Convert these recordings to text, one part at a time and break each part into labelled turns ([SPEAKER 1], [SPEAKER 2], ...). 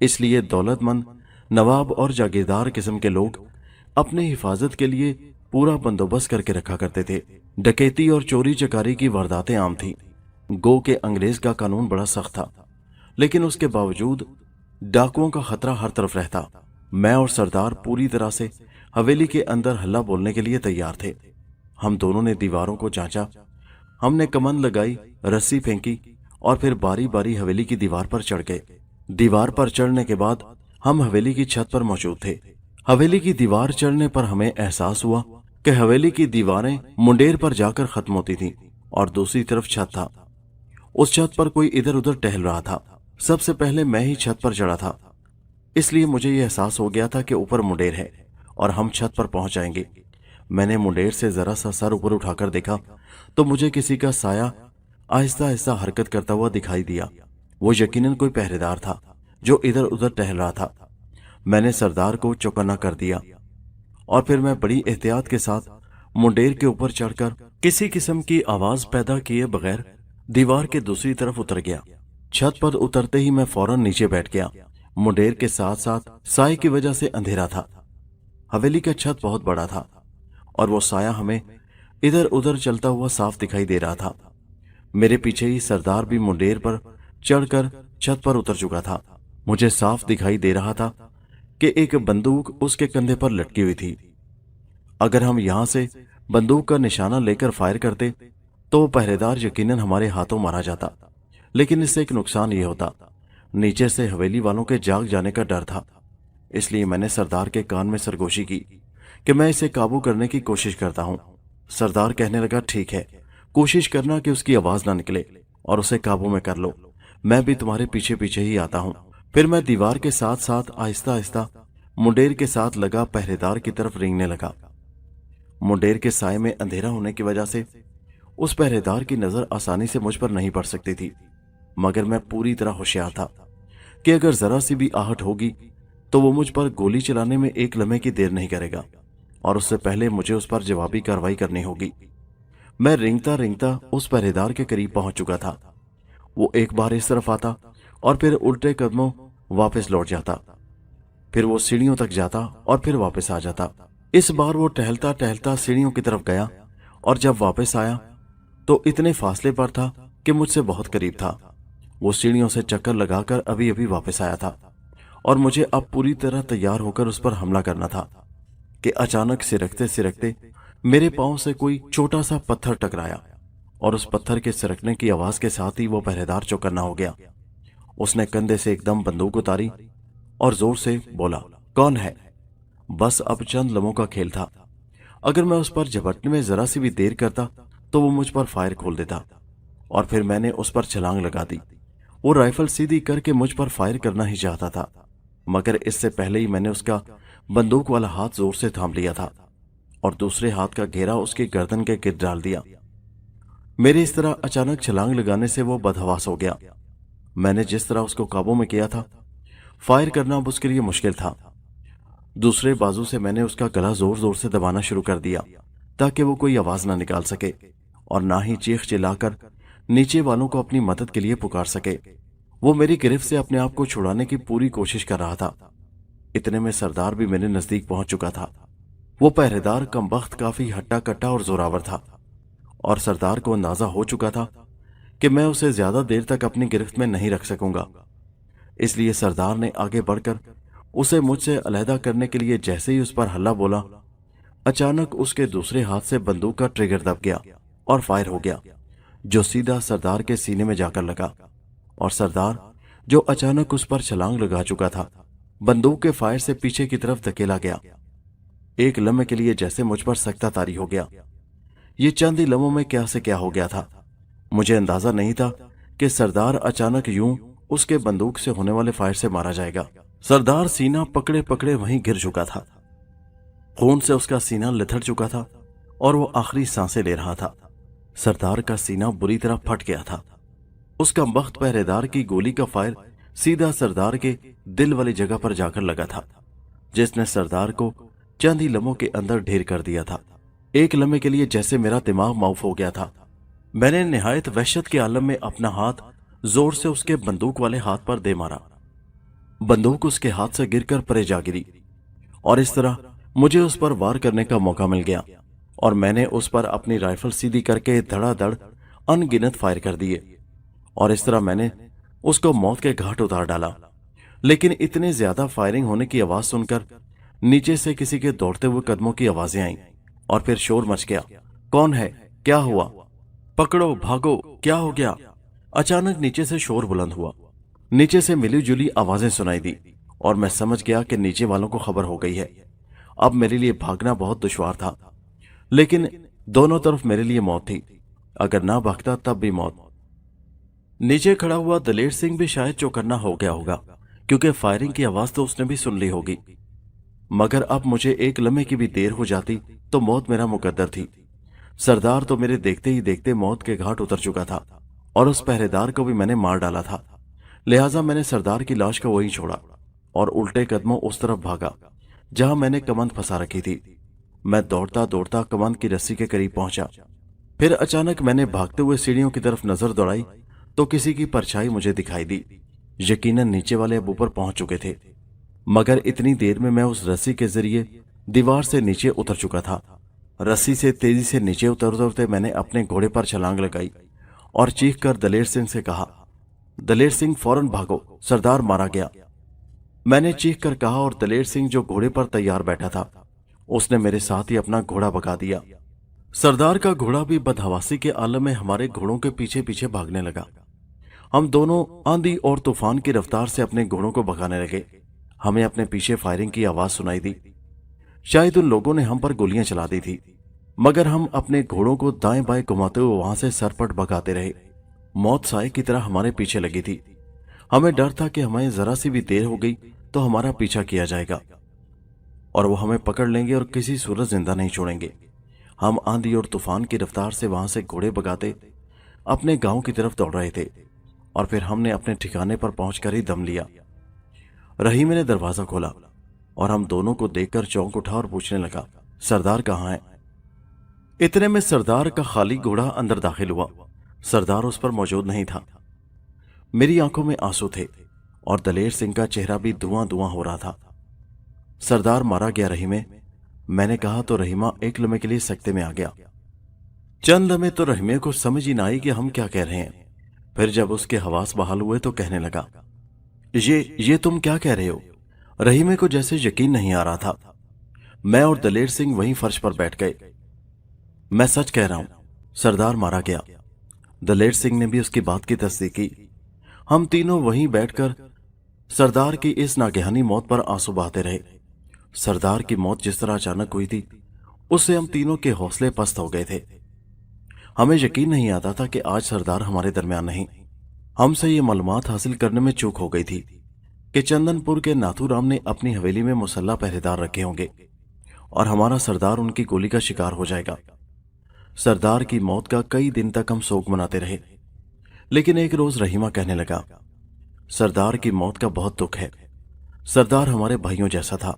[SPEAKER 1] इसलिए दौलतमंद नवाब और जागीरदार किस्म के लोग अपने हिफाजत के लिए पूरा बंदोबस्त करके रखा करते थे। डकैती और चोरी चकारी की वारदातें आम थीं। गो के अंग्रेज का कानून बड़ा सख्त था, लेकिन उसके बावजूद डाकुओं का खतरा हर तरफ रहता। मैं और सरदार पूरी तरह से हवेली के अंदर हल्ला बोलने के लिए तैयार थे। हम दोनों ने दीवारों को जांचा, हमने कमंद लगाई, रस्सी फेंकी और फिर बारी बारी हवेली की दीवार पर चढ़ गए। दीवार पर चढ़ने के बाद हम हवेली की छत पर मौजूद थे। हवेली की दीवार चढ़ने पर हमें एहसास हुआ कि हवेली की दीवारें मुंडेर पर जाकर खत्म होती थीं और दूसरी तरफ छत था। उस छत पर कोई इधर उधर टहल रहा था। सबसे पहले मैं ही छत पर चढ़ा था, इसलिए मुझे यह एहसास हो गया था कि ऊपर मुंडेर है और हम छत पर पहुंच जाएंगे। मैंने मुंडेर से जरा सा सर ऊपर उठाकर देखा तो मुझे किसी का साया आहिस्ता आहिस्ता हरकत करता हुआ दिखाई दिया। वो यकीनन कोई पहरेदार था जो इधर उधर टहल रहा था। मैंने सरदार को चौकन्ना कर दिया और फिर मैं बड़ी एहतियात के साथ मुंडेर के ऊपर चढ़कर किसी किस्म की आवाज पैदा किए बगैर दीवार के दूसरी तरफ उतर गया। छत पर उतरते ही मैं फौरन नीचे बैठ गया। मुंडेर के साथ साथ साए की वजह से अंधेरा था। हवेली का छत बहुत बड़ा था और वो साया हमें इधर उधर चलता हुआ साफ दिखाई दे रहा था। मेरे पीछे ही सरदार भी मुंडेर पर चढ़कर छत पर उतर चुका था। मुझे साफ दिखाई दे रहा था कि एक बंदूक उसके कंधे पर लटकी हुई थी। अगर हम यहां से बंदूक का निशाना लेकर फायर करते तो वो पहरेदार यकीनन हमारे हाथों मारा जाता, लेकिन इससे एक नुकसान ये होता, नीचे से हवेली वालों के जाग जाने का डर था। इसलिए मैंने सरदार के कान में सरगोशी की कि मैं इसे काबू करने की कोशिश करता हूं। सरदार कहने लगा, ठीक है, कोशिश करना कि उसकी आवाज ना निकले और उसे काबू में कर लो। मैं भी तुम्हारे पीछे पीछे ही आता हूं। फिर मैं दीवार के साथ साथ आहिस्ता आहिस्ता मुंडेर के साथ लगा पहरेदार की तरफ रेंगने लगा। मुंडेर के साए में अंधेरा होने की वजह से उस पहरेदार की नजर आसानी से मुझ पर नहीं पड़ सकती थी, मगर मैं पूरी तरह होशियार था कि अगर जरा सी भी आहट होगी तो वो मुझ पर गोली चलाने में एक लम्हे की देर नहीं करेगा और उससे पहले मुझे उस पर जवाबी कार्रवाई करनी होगी। मैं रेंगता रेंगता उस पहरेदार के करीब पहुंच चुका था। वो एक बार इस तरफ आता और फिर उल्टे कदमों वापस लौट जाता, फिर वो सीढ़ियों तक जाता और फिर वापस आ जाता। इस बार वो टहलता टहलता सीढ़ियों की तरफ गया और जब वापस आया तो इतने फासले पर था कि मुझसे बहुत करीब था। वो सीढ़ियों से चक्कर लगाकर अभी अभी वापस आया था और मुझे अब पूरी तरह तैयार होकर उस पर हमला करना था कि अचानक सिरकते सिरकते मेरे पांव से कोई छोटा सा पत्थर टकराया और उस पत्थर के सिरकने की आवाज के साथ ही वो पहरेदार चौकन्ना हो गया। उसने कंधे से एकदम बंदूक उतारी और जोर से बोला, कौन है? बस अब चंद लम्हों का खेल था। अगर मैं उस पर झपटने में जरा सी भी देर करता तो वो मुझ पर फायर खोल देता और फिर मैंने उस पर छलांग लगा दी। वो राइफल सीधी करके मुझ पर फायर करना ही चाहता था, मगर इससे पहले ही मैंने उसका बंदूक वाला हाथ जोर से थाम लिया था और दूसरे हाथ का घेरा उसकी गर्दन के गिर्द डाल दिया। मेरे इस तरह अचानक छलांग लगाने से वो बदहवास हो गया। मैंने जिस तरह उसको काबू में किया था, फायर करना अब उसके लिए मुश्किल था। दूसरे बाजू से मैंने उसका गला जोर जोर से दबाना शुरू कर दिया ताकि वो कोई आवाज ना निकाल सके और ना ही चीख चिल्लाकर नीचे वालों को अपनी मदद के लिए पुकार सके। वो मेरी गिरफ्त से अपने आप को छुड़ाने की पूरी कोशिश कर रहा था। इतने में सरदार भी मेरे नजदीक पहुंच चुका था। वो पहरेदार कमबख्त काफी हट्टा कट्टा और जोरावर था और सरदार को अंदाजा हो चुका था कि मैं उसे ज्यादा देर तक अपनी गिरफ्त में नहीं रख सकूंगा। इसलिए सरदार ने आगे बढ़कर उसे मुझसे अलहदा करने के लिए जैसे ही उस पर हल्ला बोला, अचानक उसके दूसरे हाथ से बंदूक का ट्रिगर दब गया और फायर हो गया, जो सीधा सरदार के सीने में जाकर लगा और सरदार, जो अचानक उस पर छलांग लगा चुका था, बंदूक के फायर से पीछे की तरफ धकेला गया। एक लम्हे के लिए जैसे मुझ पर सख्ता तारी हो गया। ये चंद ही लम्हों में क्या से क्या हो गया था। मुझे अंदाजा नहीं था कि सरदार अचानक यूं उसके बंदूक से होने वाले फायर से मारा जाएगा। सरदार सीना पकड़े पकड़े वहीं गिर चुका था। खून से उसका सीना लिथड़ चुका था और वो आखिरी सांसें ले रहा था। सरदार का सीना बुरी तरह फट गया था। उसका बख्त पहरेदार की गोली का फायर सीधा सरदार के दिल वाली जगह पर जाकर लगा था, जिसने सरदार को चंद ही लम्हों के अंदर ढेर कर दिया था। एक लम्हे के लिए जैसे मेरा दिमाग माउफ हो गया था। मैंने निहायत वहशत के आलम में अपना हाथ जोर से उसके बंदूक वाले हाथ पर दे मारा। बंदूक उसके हाथ से गिरकर परे जा गिरी और इस तरह मुझे उस पर वार करने का मौका मिल गया और मैंने उस पर अपनी राइफल सीधी करके धड़ाधड़ अनगिनत फायर कर दिए और इस तरह मैंने उसको मौत के घाट उतार डाला। लेकिन इतने ज्यादा फायरिंग होने की आवाज सुनकर नीचे से किसी के दौड़ते हुए कदमों की आवाजें आईं और फिर शोर मच गया। कौन है? क्या हुआ? पकड़ो, भागो, क्या हो गया? अचानक नीचे से शोर बुलंद हुआ। नीचे से मिली जुली आवाजें सुनाई दी और मैं समझ गया कि नीचे वालों को खबर हो गई है। अब मेरे लिए भागना बहुत दुश्वार था, लेकिन दोनों तरफ मेरे लिए मौत थी। अगर ना भागता तब भी मौत। नीचे खड़ा हुआ दलेर सिंह भी शायद चौकन्ना हो गया होगा, क्योंकि फायरिंग की आवाज तो उसने भी सुन ली होगी। मगर अब मुझे एक लम्हे की भी देर हो जाती तो मौत मेरा मुकद्दर थी। सरदार तो मेरे देखते ही देखते मौत के घाट उतर चुका था और उस पहरेदार को भी मैंने मार डाला था। लिहाजा मैंने सरदार की लाश को वहीं छोड़ा और उल्टे कदमों उस तरफ भागा जहां मैंने कमंद फंसा रखी थी। मैं दौड़ता दौड़ता कमंद की रस्सी के करीब पहुंचा। फिर अचानक मैंने भागते हुए सीढ़ियों की तरफ नजर दौड़ाई तो किसी की परछाई मुझे दिखाई दी। यकीनन नीचे वाले अब ऊपर पहुंच चुके थे, मगर इतनी देर में मैं उस रस्सी के जरिए दीवार से नीचे उतर चुका था। रस्सी से तेजी से नीचे उतरते मैंने अपने घोड़े पर छलांग लगाई और चीख कर दलेर सिंह से कहा, दलेर सिंह फौरन भागो, सरदार मारा गया। मैंने चीख कर कहा और दलेर सिंह जो घोड़े पर तैयार बैठा था उसने मेरे साथ ही अपना घोड़ा भगा दिया। सरदार का घोड़ा भी बदहवासी के आलम में हमारे घोड़ों के पीछे पीछे भागने लगा। हम दोनों आंधी और तूफान की रफ्तार से अपने घोड़ों को भगाने लगे। हमें अपने पीछे फायरिंग की आवाज सुनाई दी। शायद उन लोगों ने हम पर गोलियां चला दी थी, मगर हम अपने घोड़ों को दाएं बाएं घुमाते हुए वहां से सरपट भगाते रहे। मौत साए की तरह हमारे पीछे लगी थी। हमें डर था कि हमें जरा सी भी देर हो गई तो हमारा पीछा किया जाएगा और वो हमें पकड़ लेंगे और किसी सूरत जिंदा नहीं छोड़ेंगे। हम आंधी और तूफान की रफ्तार से वहां से घोड़े भगाते अपने गांव की तरफ दौड़ रहे थे और फिर हमने अपने ठिकाने पर पहुंचकर ही दम लिया। रहीम ने दरवाजा खोला और हम दोनों को देखकर चौंक उठा और पूछने लगा, सरदार कहाँ है? इतने में सरदार का खाली घोड़ा अंदर दाखिल हुआ। सरदार उस पर मौजूद नहीं था। मेरी आंखों में आंसू थे और दलेर सिंह का चेहरा भी धुआं धुआं हो रहा था। सरदार मारा गया रहीमे, मैंने कहा तो रहीमा एक लम्हे के लिए सकते में आ गया। चंद लम्हे तो रहीमे को समझ ही ना आई कि हम क्या कह रहे हैं। फिर जब उसके हवास बहाल हुए तो कहने लगा, ये तुम क्या कह रहे हो? रहीमे को जैसे यकीन नहीं आ रहा था। मैं और दलेर सिंह वहीं फर्श पर बैठ गए। मैं सच कह रहा हूं, सरदार मारा गया। दलेर सिंह ने भी उसकी बात की तस्दीक की। हम तीनों वहीं बैठकर सरदार की इस नागहानी मौत पर आंसू बहाते रहे। सरदार की मौत जिस तरह अचानक हुई थी उससे हम तीनों के हौसले पस्त हो गए थे। हमें यकीन नहीं आता था कि आज सरदार हमारे दरमियान नहीं। हमसे ये मालूमात हासिल करने में चूक हो गई थी कि चंदनपुर के नाथूराम ने अपनी हवेली में मुसल्ला पहरेदार रखे होंगे और हमारा सरदार उनकी गोली का शिकार हो जाएगा। सरदार की मौत का कई दिन तक हम शोक मनाते रहे, लेकिन एक रोज रहीमा कहने लगा, सरदार की मौत का बहुत दुख है। सरदार हमारे भाइयों जैसा था,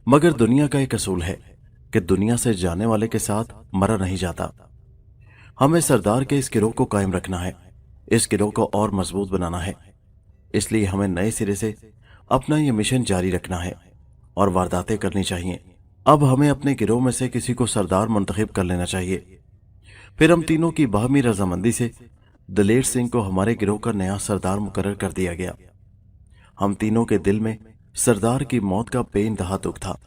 [SPEAKER 1] मगर दुनिया का एक असूल है कि दुनिया से जाने वाले के साथ मरा नहीं जाता। हमें सरदार के इस गिरोह को कायम रखना है, इस गिरोह को और मजबूत बनाना है। इसलिए हमें नए सिरे से अपना ये मिशन जारी रखना है और वारदातें करनी चाहिए। अब हमें अपने गिरोह में से किसी को सरदार मुंतखब कर लेना चाहिए। फिर हम तीनों की बाहमी रजामंदी से दलेर सिंह को हमारे गिरोह का नया सरदार मुकर्रर कर दिया गया। हम तीनों के दिल में सरदार की मौत का बेइंतहा दुख था।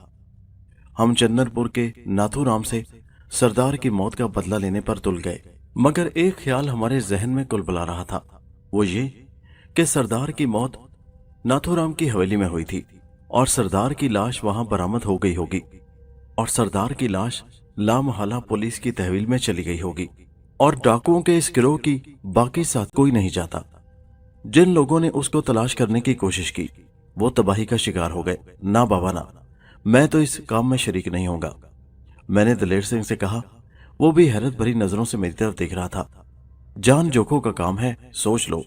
[SPEAKER 1] हम चंदनपुर के नाथूराम से सरदार की मौत का बदला लेने पर तुल गए, मगर एक ख्याल हमारे जहन में कुलबुला रहा था, वो ये कि सरदार की मौत नाथूराम की हवेली में हुई थी और सरदार की लाश वहां बरामद हो गई होगी और सरदार की लाश लामहला पुलिस की तहवील में चली गई होगी और डाकुओं के इस गिरोह की बाकी साथ कोई नहीं जाता। जिन लोगों ने उसको तलाश करने की कोशिश की वो तबाही का शिकार हो गए। ना बाबा ना, मैं तो इस काम में शरीक नहीं होगा। मैंने दलेर सिंह से कहा। वो भी हैरत भरी नजरों से मेरी तरफ देख रहा था। जान जोखों का काम है, सोच लो।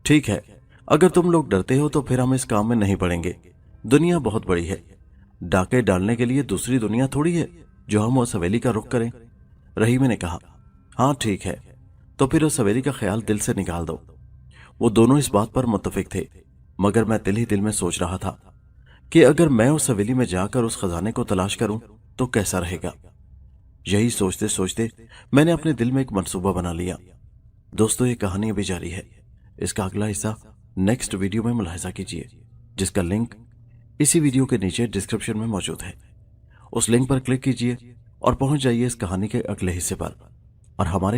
[SPEAKER 1] ठीक है, अगर तुम लोग डरते हो तो फिर हम इस काम में नहीं पड़ेंगे। दुनिया बहुत बड़ी है, डाके डालने के लिए दूसरी दुनिया थोड़ी है जो हम उस हवेली का रुख करें। रहीम ने कहा, हाँ ठीक है, तो फिर उस हवेली का ख्याल दिल से निकाल दो। वो दोनों इस बात पर मुत्तफिक थे। मगर मैं दिल ही दिल में सोच रहा था कि अगर मैं उस हवेली में जाकर उस खजाने को तलाश करूं तो कैसा रहेगा। यही सोचते सोचते मैंने अपने दिल में एक मंसूबा बना लिया। दोस्तों, ये कहानी अभी जारी है। इसका अगला हिस्सा नेक्स्ट वीडियो में मुलाहिजा कीजिए, जिसका लिंक इसी वीडियो के नीचे डिस्क्रिप्शन में मौजूद है। उस लिंक पर क्लिक कीजिए और पहुंच जाइए इस कहानी के अगले हिस्से पर। और हमारे